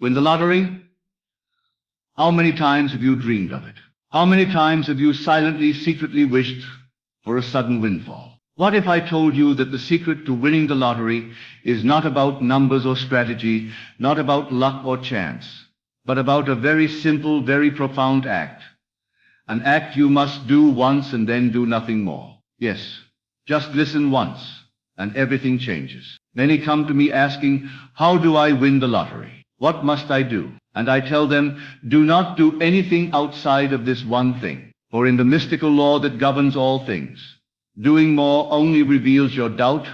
Win the lottery? How many times have you dreamed of it? How many times have you silently, secretly wished for a sudden windfall? What if I told you that the secret to winning the lottery is not about numbers or strategy, not about luck or chance, but about a very simple, very profound act? An act you must do once and then do nothing more. Yes, just listen once, and everything changes. Many come to me asking, how do I win the lottery? What must I do? And I tell them, do not do anything outside of this one thing. For in the mystical law that governs all things, doing more only reveals your doubt,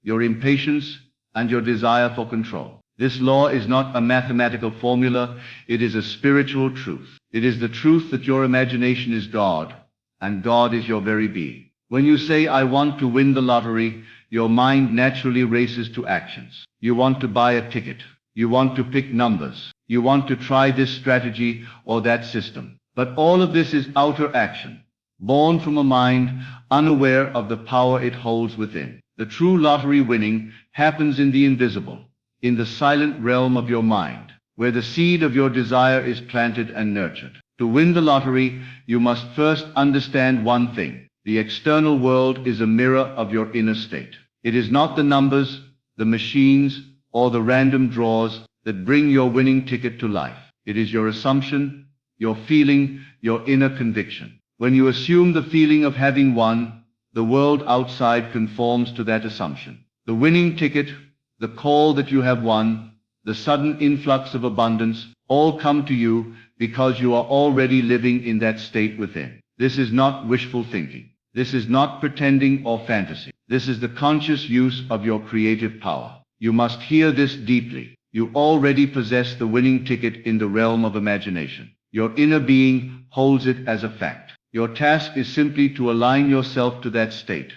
your impatience, and your desire for control. This law is not a mathematical formula, it is a spiritual truth. It is the truth that your imagination is God, and God is your very being. When you say, I want to win the lottery, your mind naturally races to actions. You want to buy a ticket. You want to pick numbers. You want to try this strategy or that system. But all of this is outer action, born from a mind unaware of the power it holds within. The true lottery winning happens in the invisible, in the silent realm of your mind, where the seed of your desire is planted and nurtured. To win the lottery, you must first understand one thing. The external world is a mirror of your inner state. It is not the numbers, the machines, or the random draws that bring your winning ticket to life. It is your assumption, your feeling, your inner conviction. When you assume the feeling of having won, the world outside conforms to that assumption. The winning ticket, the call that you have won, the sudden influx of abundance, all come to you because you are already living in that state within. This is not wishful thinking. This is not pretending or fantasy. This is the conscious use of your creative power. You must hear this deeply. You already possess the winning ticket in the realm of imagination. Your inner being holds it as a fact. Your task is simply to align yourself to that state,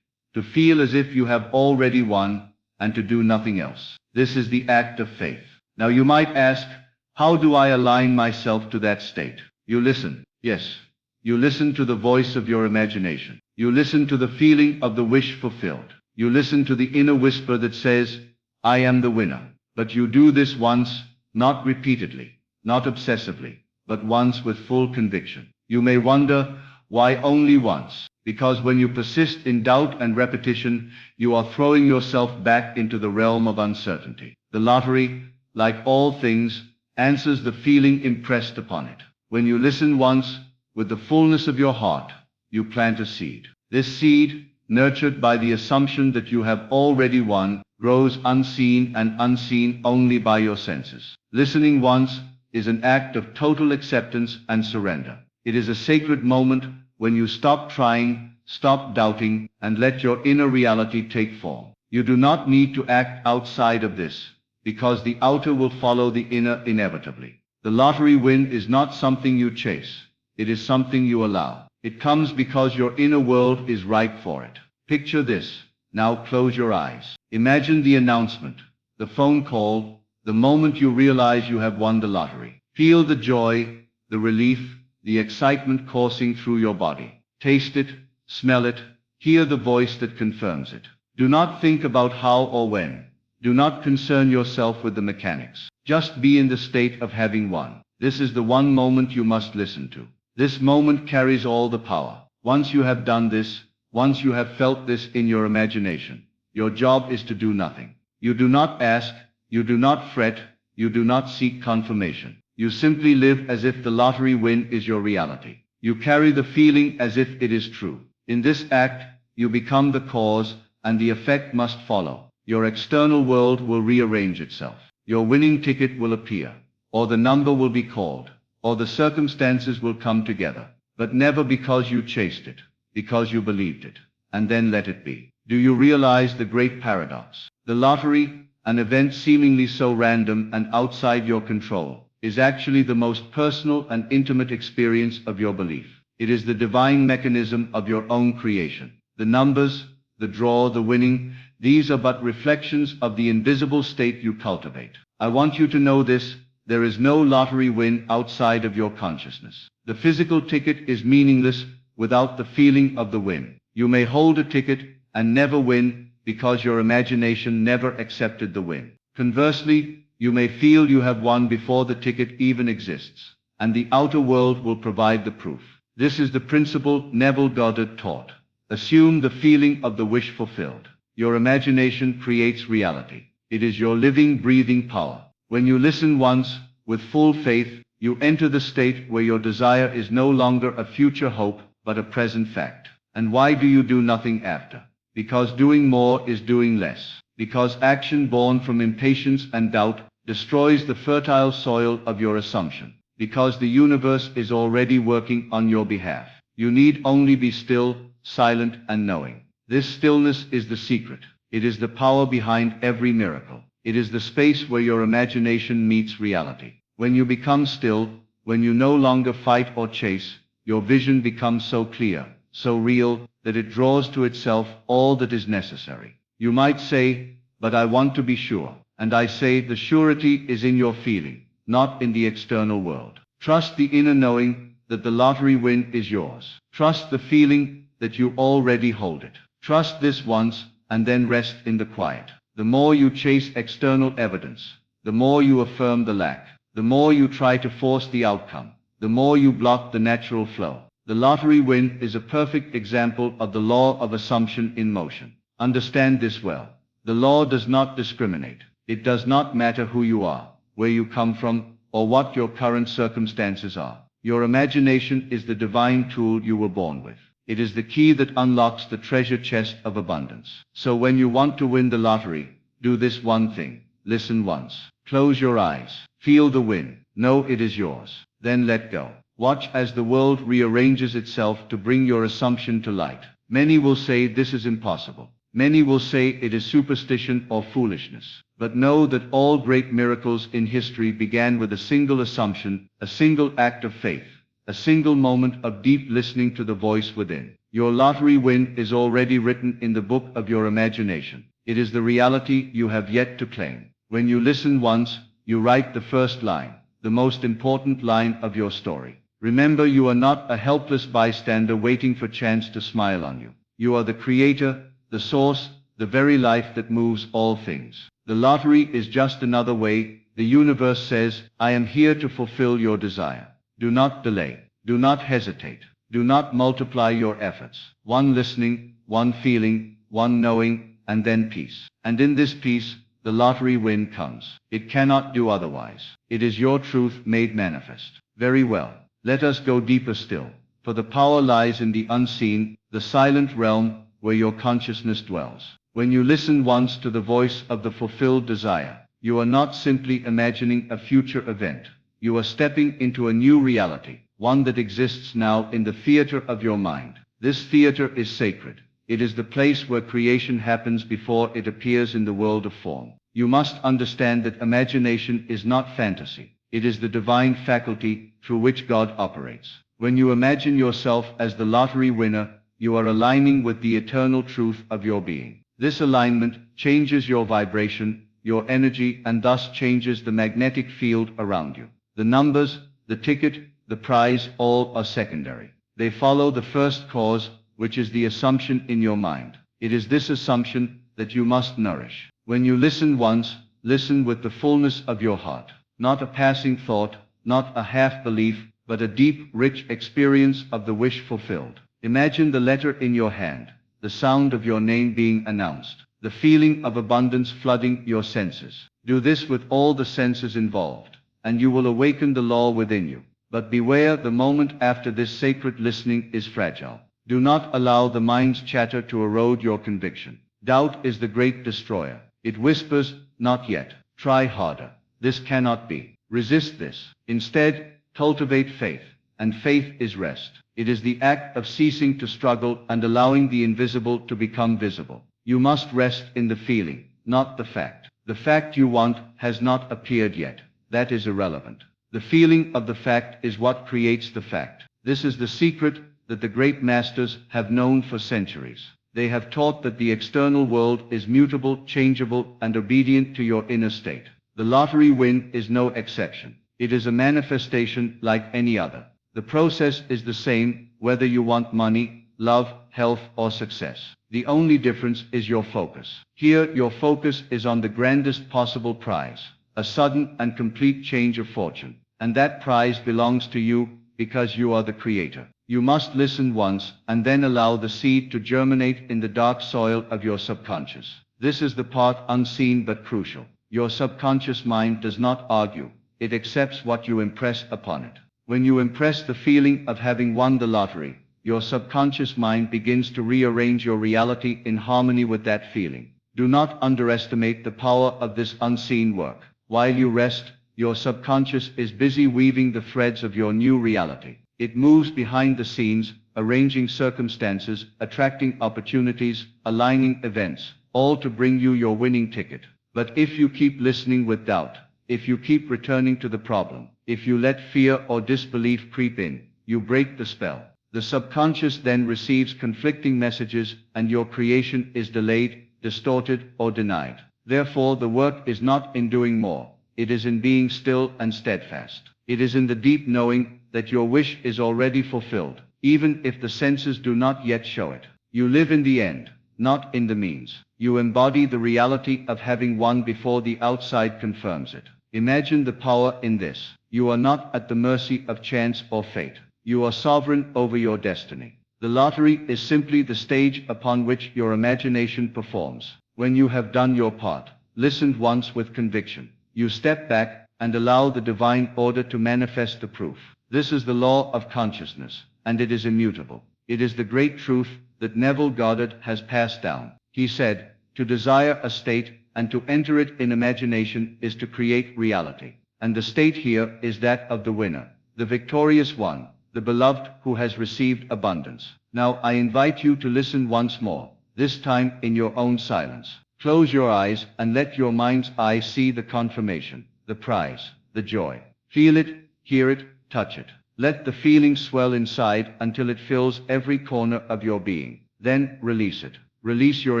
to feel as if you have already won, and to do nothing else. This is the act of faith. Now you might ask, how do I align myself to that state? You listen. Yes, you listen to the voice of your imagination. You listen to the feeling of the wish fulfilled. You listen to the inner whisper that says, I am the winner. But you do this once, not repeatedly, not obsessively, but once with full conviction. You may wonder, why only once? Because when you persist in doubt and repetition, you are throwing yourself back into the realm of uncertainty. The lottery, like all things, answers the feeling impressed upon it. When you listen once, with the fullness of your heart, you plant a seed. This seed, nurtured by the assumption that you have already won, grows unseen and unseen only by your senses. Listening once is an act of total acceptance and surrender. It is a sacred moment when you stop trying, stop doubting, and let your inner reality take form. You do not need to act outside of this, because the outer will follow the inner inevitably. The lottery win is not something you chase. It is something you allow. It comes because your inner world is ripe for it. Picture this. Now close your eyes. Imagine the announcement, the phone call, the moment you realize you have won the lottery. Feel the joy, the relief, the excitement coursing through your body. Taste it, smell it, hear the voice that confirms it. Do not think about how or when. Do not concern yourself with the mechanics. Just be in the state of having won. This is the one moment you must listen to. This moment carries all the power. Once you have done this, once you have felt this in your imagination, your job is to do nothing. You do not ask, you do not fret, you do not seek confirmation. You simply live as if the lottery win is your reality. You carry the feeling as if it is true. In this act, you become the cause, and the effect must follow. Your external world will rearrange itself. Your winning ticket will appear, or the number will be called, or the circumstances will come together. But never because you chased it, because you believed it, and then let it be. Do you realize the great paradox? The lottery, an event seemingly so random and outside your control, is actually the most personal and intimate experience of your belief. It is the divine mechanism of your own creation. The numbers, the draw, the winning, these are but reflections of the invisible state you cultivate. I want you to know this. There is no lottery win outside of your consciousness. The physical ticket is meaningless without the feeling of the win. You may hold a ticket and never win because your imagination never accepted the win. Conversely, You may feel you have won before the ticket even exists, and the outer world will provide the proof. This is the principle Neville Goddard taught. Assume the feeling of the wish fulfilled. Your imagination creates reality. It is your living, breathing power. When you listen once, with full faith, you enter the state where your desire is no longer a future hope, but a present fact. And why do you do nothing after? Because doing more is doing less. Because action born from impatience and doubt destroys the fertile soil of your assumption. Because the universe is already working on your behalf. You need only be still, silent, and knowing. This stillness is the secret. It is the power behind every miracle. It is the space where your imagination meets reality. When you become still, when you no longer fight or chase, your vision becomes so clear, so real, that it draws to itself all that is necessary. You might say, but I want to be sure. And I say the surety is in your feeling, not in the external world. Trust the inner knowing that the lottery win is yours. Trust the feeling that you already hold it. Trust this once, and then rest in the quiet. The more you chase external evidence, the more you affirm the lack. The more you try to force the outcome, the more you block the natural flow. The lottery win is a perfect example of the law of assumption in motion. Understand this well. The law does not discriminate. It does not matter who you are, where you come from, or what your current circumstances are. Your imagination is the divine tool you were born with. It is the key that unlocks the treasure chest of abundance. So when you want to win the lottery, do this one thing. Listen once. Close your eyes. Feel the win. Know it is yours. Then let go. Watch as the world rearranges itself to bring your assumption to light. Many will say this is impossible. Many will say it is superstition or foolishness. But know that all great miracles in history began with a single assumption, a single act of faith, a single moment of deep listening to the voice within. Your lottery win is already written in the book of your imagination. It is the reality you have yet to claim. When you listen once, you write the first line, the most important line of your story. Remember, you are not a helpless bystander waiting for chance to smile on you. You are the creator, the source, the very life that moves all things. The lottery is just another way. The universe says, I am here to fulfill your desire. Do not delay. Do not hesitate. Do not multiply your efforts. One listening, one feeling, one knowing, and then peace. And in this peace, the lottery win comes. It cannot do otherwise. It is your truth made manifest. Very well. Let us go deeper still. For the power lies in the unseen, the silent realm where your consciousness dwells. When you listen once to the voice of the fulfilled desire, you are not simply imagining a future event. You are stepping into a new reality, one that exists now in the theater of your mind. This theater is sacred. It is the place where creation happens before it appears in the world of form. You must understand that imagination is not fantasy. It is the divine faculty through which God operates. When you imagine yourself as the lottery winner, you are aligning with the eternal truth of your being. This alignment changes your vibration, your energy, and thus changes the magnetic field around you. The numbers, the ticket, the prize, all are secondary. They follow the first cause, which is the assumption in your mind. It is this assumption that you must nourish. When you listen once, listen with the fullness of your heart. Not a passing thought, not a half-belief, but a deep, rich experience of the wish fulfilled. Imagine the letter in your hand, the sound of your name being announced, the feeling of abundance flooding your senses. Do this with all the senses involved, and you will awaken the law within you. But beware, the moment after this sacred listening is fragile. Do not allow the mind's chatter to erode your conviction. Doubt is the great destroyer. It whispers, not yet. Try harder. This cannot be. Resist this. Instead, cultivate faith. And faith is rest. It is the act of ceasing to struggle and allowing the invisible to become visible. You must rest in the feeling, not the fact. The fact you want has not appeared yet. That is irrelevant. The feeling of the fact is what creates the fact. This is the secret that the great masters have known for centuries. They have taught that the external world is mutable, changeable, and obedient to your inner state. The lottery win is no exception. It is a manifestation like any other. The process is the same, whether you want money, love, health, or success. The only difference is your focus. Here, your focus is on the grandest possible prize, a sudden and complete change of fortune. And that prize belongs to you because you are the creator. You must listen once and then allow the seed to germinate in the dark soil of your subconscious. This is the part unseen but crucial. Your subconscious mind does not argue. It accepts what you impress upon it. When you impress the feeling of having won the lottery, your subconscious mind begins to rearrange your reality in harmony with that feeling. Do not underestimate the power of this unseen work. While you rest, your subconscious is busy weaving the threads of your new reality. It moves behind the scenes, arranging circumstances, attracting opportunities, aligning events, all to bring you your winning ticket. But if you keep listening with doubt, if you keep returning to the problem, if you let fear or disbelief creep in, you break the spell. The subconscious then receives conflicting messages and your creation is delayed, distorted, or denied. Therefore, the work is not in doing more. It is in being still and steadfast. It is in the deep knowing that your wish is already fulfilled, even if the senses do not yet show it. You live in the end, not in the means. You embody the reality of having won before the outside confirms it. Imagine the power in this. You are not at the mercy of chance or fate. You are sovereign over your destiny. The lottery is simply the stage upon which your imagination performs. When you have done your part, listened once with conviction, you step back and allow the divine order to manifest the proof. This is the law of consciousness, and it is immutable. It is the great truth that Neville Goddard has passed down. He said, to desire a state and to enter it in imagination is to create reality. And the state here is that of the winner, the victorious one, the beloved who has received abundance. Now I invite you to listen once more, this time in your own silence. Close your eyes and let your mind's eye see the confirmation, the prize, the joy. Feel it, hear it, touch it. Let the feeling swell inside until it fills every corner of your being. Then release it. Release your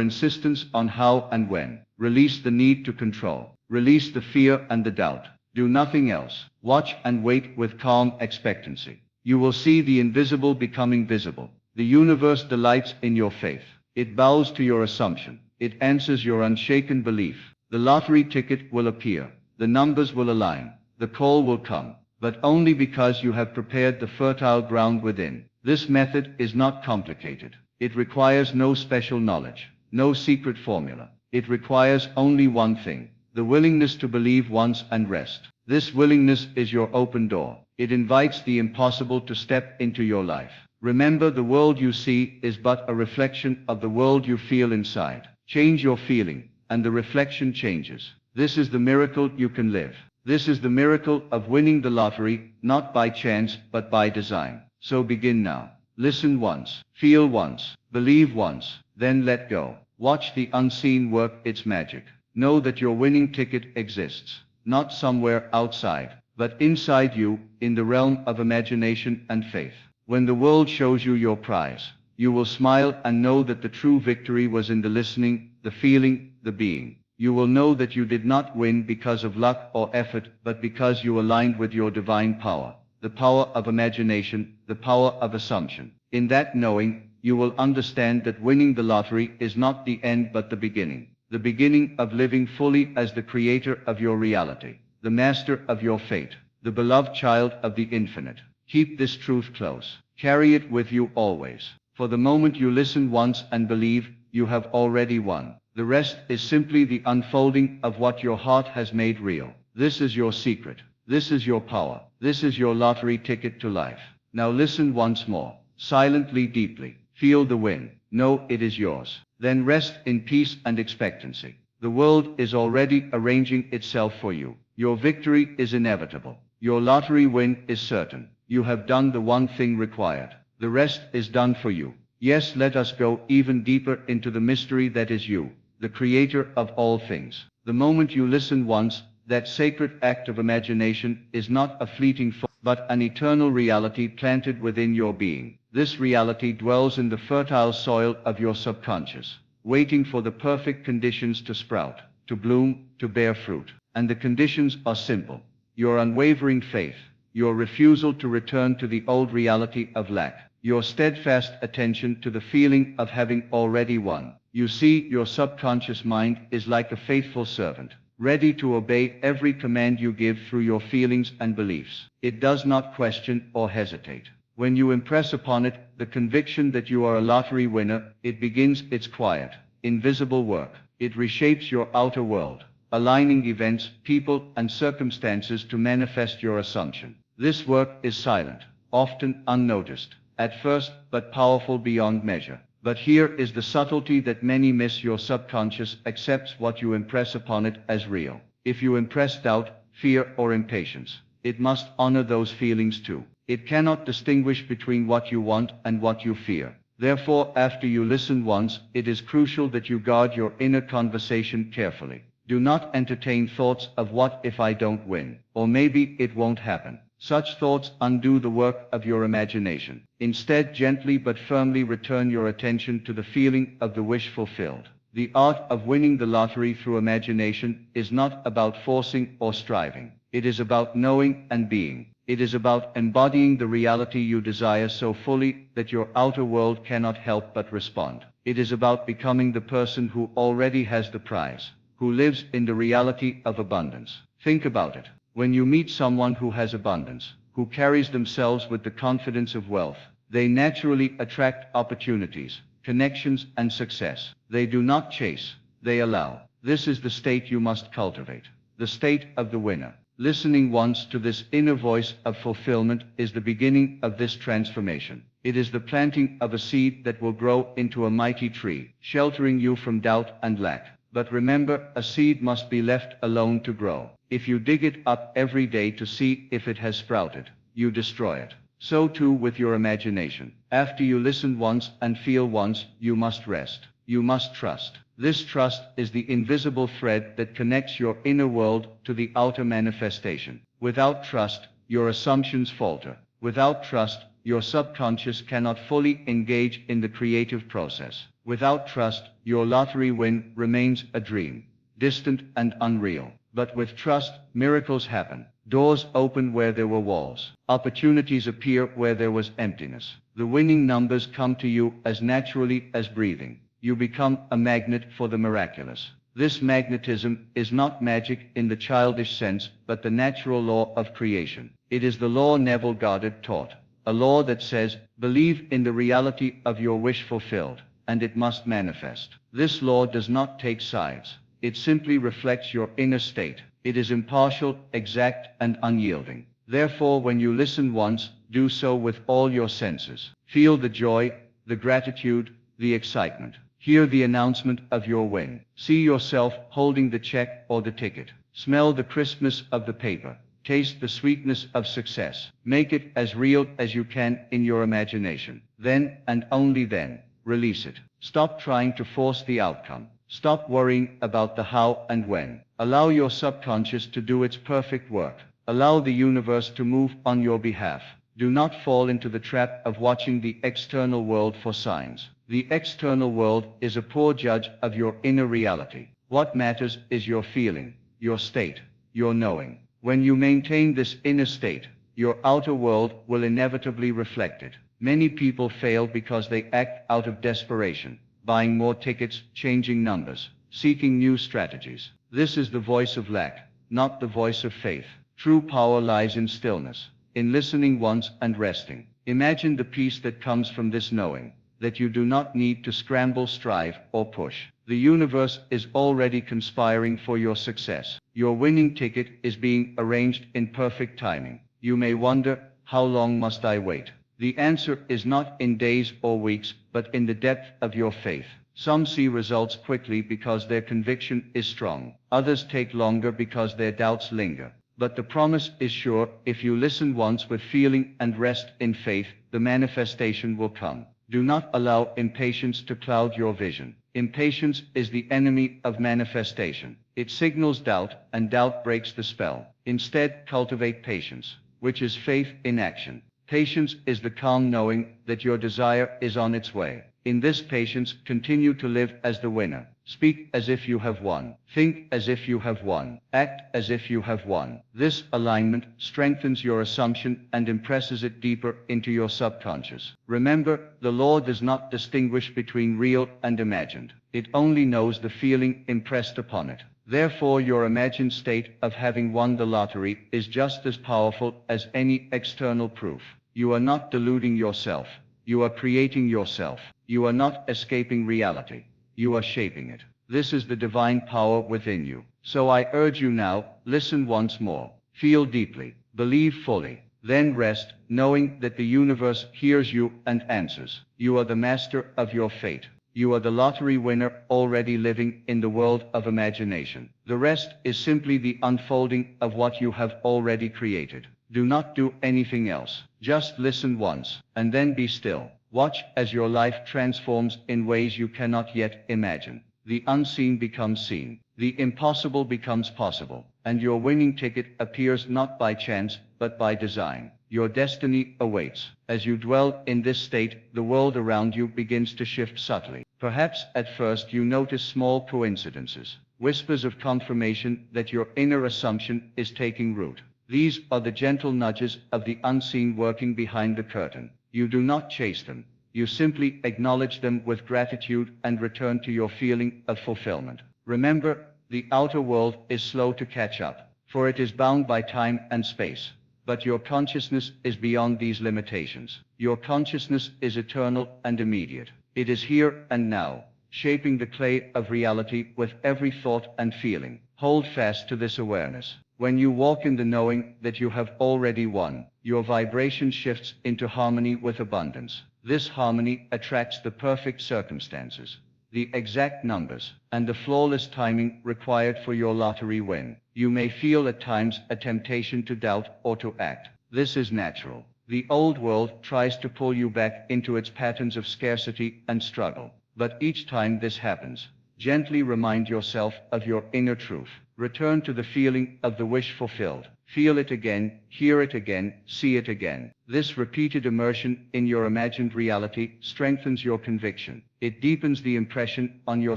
insistence on how and when. Release the need to control. Release the fear and the doubt. Do nothing else. Watch and wait with calm expectancy. You will see the invisible becoming visible. The universe delights in your faith. It bows to your assumption. It answers your unshaken belief. The lottery ticket will appear. The numbers will align. The call will come. But only because you have prepared the fertile ground within. This method is not complicated. It requires no special knowledge, no secret formula. It requires only one thing, the willingness to believe once and rest. This willingness is your open door. It invites the impossible to step into your life. Remember, the world you see is but a reflection of the world you feel inside. Change your feeling, and the reflection changes. This is the miracle you can live. This is the miracle of winning the lottery, not by chance, but by design. So begin now. Listen once, feel once, believe once, then let go. Watch the unseen work its magic. Know that your winning ticket exists, not somewhere outside, but inside you, in the realm of imagination and faith. When the world shows you your prize, you will smile and know that the true victory was in the listening, the feeling, the being. You will know that you did not win because of luck or effort, but because you aligned with your divine power, the power of imagination, the power of assumption. In that knowing, you will understand that winning the lottery is not the end but the beginning of living fully as the creator of your reality, the master of your fate, the beloved child of the infinite. Keep this truth close. Carry it with you always. For the moment you listen once and believe, you have already won. The rest is simply the unfolding of what your heart has made real. This is your secret. This is your power. This is your lottery ticket to life. Now listen once more, silently, deeply. Feel the win. Know it is yours. Then rest in peace and expectancy. The world is already arranging itself for you. Your victory is inevitable. Your lottery win is certain. You have done the one thing required. The rest is done for you. Yes, let us go even deeper into the mystery that is you, the creator of all things. The moment you listen once, that sacred act of imagination is not a fleeting thought, but an eternal reality planted within your being. This reality dwells in the fertile soil of your subconscious, waiting for the perfect conditions to sprout, to bloom, to bear fruit. And the conditions are simple. Your unwavering faith, your refusal to return to the old reality of lack, your steadfast attention to the feeling of having already won. You see, your subconscious mind is like a faithful servant, ready to obey every command you give through your feelings and beliefs. It does not question or hesitate. When you impress upon it the conviction that you are a lottery winner, it begins its quiet, invisible work. It reshapes your outer world, aligning events, people, and circumstances to manifest your assumption. This work is silent, often unnoticed, at first, but powerful beyond measure. But here is the subtlety that many miss: your subconscious accepts what you impress upon it as real. If you impress doubt, fear, or impatience, it must honor those feelings too. It cannot distinguish between what you want and what you fear. Therefore, after you listen once, it is crucial that you guard your inner conversation carefully. Do not entertain thoughts of "what if I don't win?" or "maybe it won't happen." Such thoughts undo the work of your imagination. Instead, gently but firmly return your attention to the feeling of the wish fulfilled. The art of winning the lottery through imagination is not about forcing or striving. It is about knowing and being. It is about embodying the reality you desire so fully that your outer world cannot help but respond. It is about becoming the person who already has the prize, who lives in the reality of abundance. Think about it. When you meet someone who has abundance, who carries themselves with the confidence of wealth, they naturally attract opportunities, connections, and success. They do not chase, they allow. This is the state you must cultivate, the state of the winner. Listening once to this inner voice of fulfillment is the beginning of this transformation. It is the planting of a seed that will grow into a mighty tree, sheltering you from doubt and lack. But remember, a seed must be left alone to grow. If you dig it up every day to see if it has sprouted, you destroy it. So too with your imagination. After you listen once and feel once, you must rest. You must trust. This trust is the invisible thread that connects your inner world to the outer manifestation. Without trust, your assumptions falter. Without trust, your subconscious cannot fully engage in the creative process. Without trust, your lottery win remains a dream, distant and unreal. But with trust, miracles happen. Doors open where there were walls. Opportunities appear where there was emptiness. The winning numbers come to you as naturally as breathing. You become a magnet for the miraculous. This magnetism is not magic in the childish sense, but the natural law of creation. It is the law Neville Goddard taught, a law that says, believe in the reality of your wish fulfilled, and it must manifest. This law does not take sides. It simply reflects your inner state. It is impartial, exact, and unyielding. Therefore, when you listen once, do so with all your senses. Feel the joy, the gratitude, the excitement. Hear the announcement of your win. See yourself holding the check or the ticket. Smell the crispness of the paper. Taste the sweetness of success. Make it as real as you can in your imagination. Then, and only then, release it. Stop trying to force the outcome. Stop worrying about the how and when. Allow your subconscious to do its perfect work. Allow the universe to move on your behalf. Do not fall into the trap of watching the external world for signs. The external world is a poor judge of your inner reality. What matters is your feeling, your state, your knowing. When you maintain this inner state, your outer world will inevitably reflect it. Many people fail because they act out of desperation, buying more tickets, changing numbers, seeking new strategies. This is the voice of lack, not the voice of faith. True power lies in stillness, in listening once and resting. Imagine the peace that comes from this knowing, that you do not need to scramble, strive, or push. The universe is already conspiring for your success. Your winning ticket is being arranged in perfect timing. You may wonder, how long must I wait? The answer is not in days or weeks, but in the depth of your faith. Some see results quickly because their conviction is strong. Others take longer because their doubts linger. But the promise is sure: if you listen once with feeling and rest in faith, the manifestation will come. Do not allow impatience to cloud your vision. Impatience is the enemy of manifestation. It signals doubt, and doubt breaks the spell. Instead, cultivate patience, which is faith in action. Patience is the calm knowing that your desire is on its way. In this patience, continue to live as the winner. Speak as if you have won. Think as if you have won. Act as if you have won. This alignment strengthens your assumption and impresses it deeper into your subconscious. Remember, the law does not distinguish between real and imagined. It only knows the feeling impressed upon it. Therefore, your imagined state of having won the lottery is just as powerful as any external proof. You are not deluding yourself. You are creating yourself. You are not escaping reality. You are shaping it. This is the divine power within you. So I urge you now, listen once more. Feel deeply. Believe fully. Then rest, knowing that the universe hears you and answers. You are the master of your fate. You are the lottery winner already living in the world of imagination. The rest is simply the unfolding of what you have already created. Do not do anything else. Just listen once, and then be still. Watch as your life transforms in ways you cannot yet imagine. The unseen becomes seen. The impossible becomes possible. And your winning ticket appears not by chance, but by design. Your destiny awaits. As you dwell in this state, the world around you begins to shift subtly. Perhaps at first you notice small coincidences, whispers of confirmation that your inner assumption is taking root. These are the gentle nudges of the unseen working behind the curtain. You do not chase them. You simply acknowledge them with gratitude and return to your feeling of fulfillment. Remember, the outer world is slow to catch up, for it is bound by time and space. But your consciousness is beyond these limitations. Your consciousness is eternal and immediate. It is here and now, shaping the clay of reality with every thought and feeling. Hold fast to this awareness. When you walk in the knowing that you have already won, your vibration shifts into harmony with abundance. This harmony attracts the perfect circumstances, the exact numbers, and the flawless timing required for your lottery win. You may feel at times a temptation to doubt or to act. This is natural. The old world tries to pull you back into its patterns of scarcity and struggle. But each time this happens, gently remind yourself of your inner truth. Return to the feeling of the wish fulfilled. Feel it again, hear it again, see it again. This repeated immersion in your imagined reality strengthens your conviction. It deepens the impression on your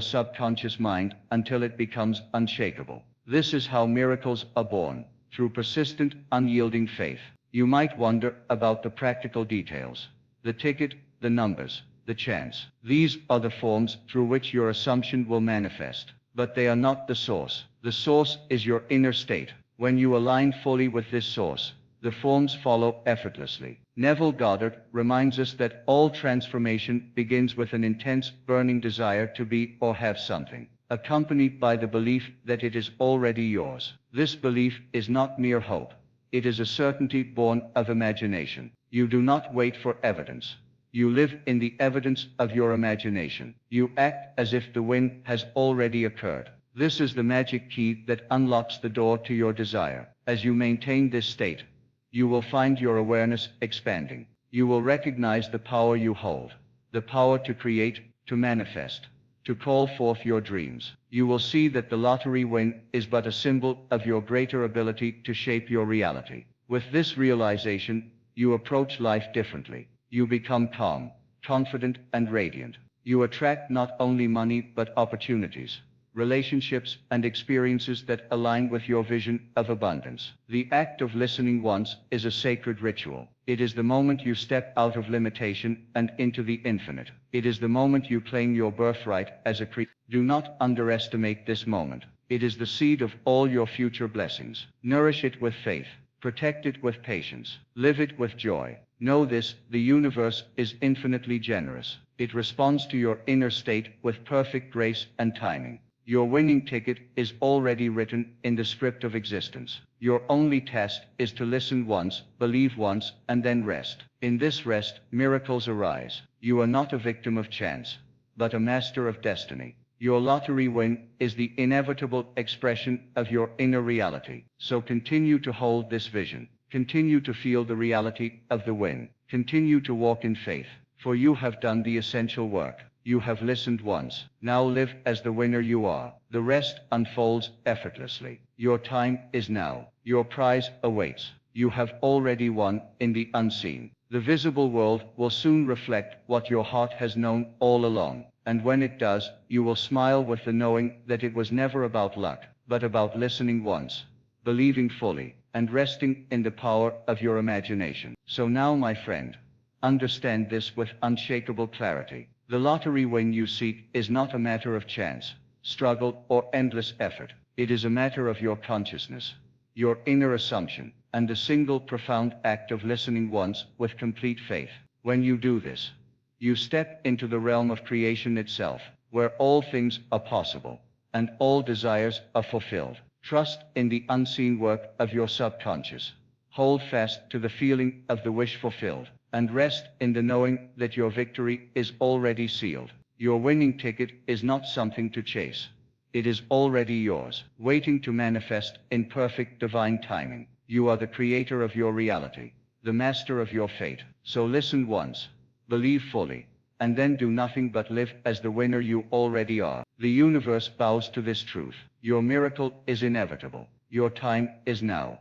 subconscious mind until it becomes unshakable. This is how miracles are born, through persistent, unyielding faith. You might wonder about the practical details, the ticket, the numbers, the chance. These are the forms through which your assumption will manifest, but they are not the source. The source is your inner state. When you align fully with this source, the forms follow effortlessly. Neville Goddard reminds us that all transformation begins with an intense, burning desire to be or have something, accompanied by the belief that it is already yours. This belief is not mere hope. It is a certainty born of imagination. You do not wait for evidence. You live in the evidence of your imagination. You act as if the win has already occurred. This is the magic key that unlocks the door to your desire. As you maintain this state, you will find your awareness expanding. You will recognize the power you hold, the power to create, to manifest, to call forth your dreams. You will see that the lottery win is but a symbol of your greater ability to shape your reality. With this realization, you approach life differently. You become calm, confident, and radiant. You attract not only money but opportunities, relationships, and experiences that align with your vision of abundance. The act of listening once is a sacred ritual. It is the moment you step out of limitation and into the infinite. It is the moment you claim your birthright as a creature. Do not underestimate this moment. It is the seed of all your future blessings. Nourish it with faith. Protect it with patience. Live it with joy. Know this, the universe is infinitely generous. It responds to your inner state with perfect grace and timing. Your winning ticket is already written in the script of existence. Your only task is to listen once, believe once, and then rest. In this rest, miracles arise. You are not a victim of chance, but a master of destiny. Your lottery win is the inevitable expression of your inner reality. So continue to hold this vision. Continue to feel the reality of the win. Continue to walk in faith, for you have done the essential work. You have listened once. Now live as the winner you are. The rest unfolds effortlessly. Your time is now. Your prize awaits. You have already won in the unseen. The visible world will soon reflect what your heart has known all along. And when it does, you will smile with the knowing that it was never about luck, but about listening once, believing fully, and resting in the power of your imagination. So now, my friend, understand this with unshakable clarity. The lottery win you seek is not a matter of chance, struggle, or endless effort. It is a matter of your consciousness, your inner assumption, and a single profound act of listening once with complete faith. When you do this, you step into the realm of creation itself, where all things are possible, and all desires are fulfilled. Trust in the unseen work of your subconscious. Hold fast to the feeling of the wish fulfilled, and rest in the knowing that your victory is already sealed. Your winning ticket is not something to chase. It is already yours, waiting to manifest in perfect divine timing. You are the creator of your reality, the master of your fate. So listen once, believe fully, and then do nothing but live as the winner you already are. The universe bows to this truth. Your miracle is inevitable. Your time is now.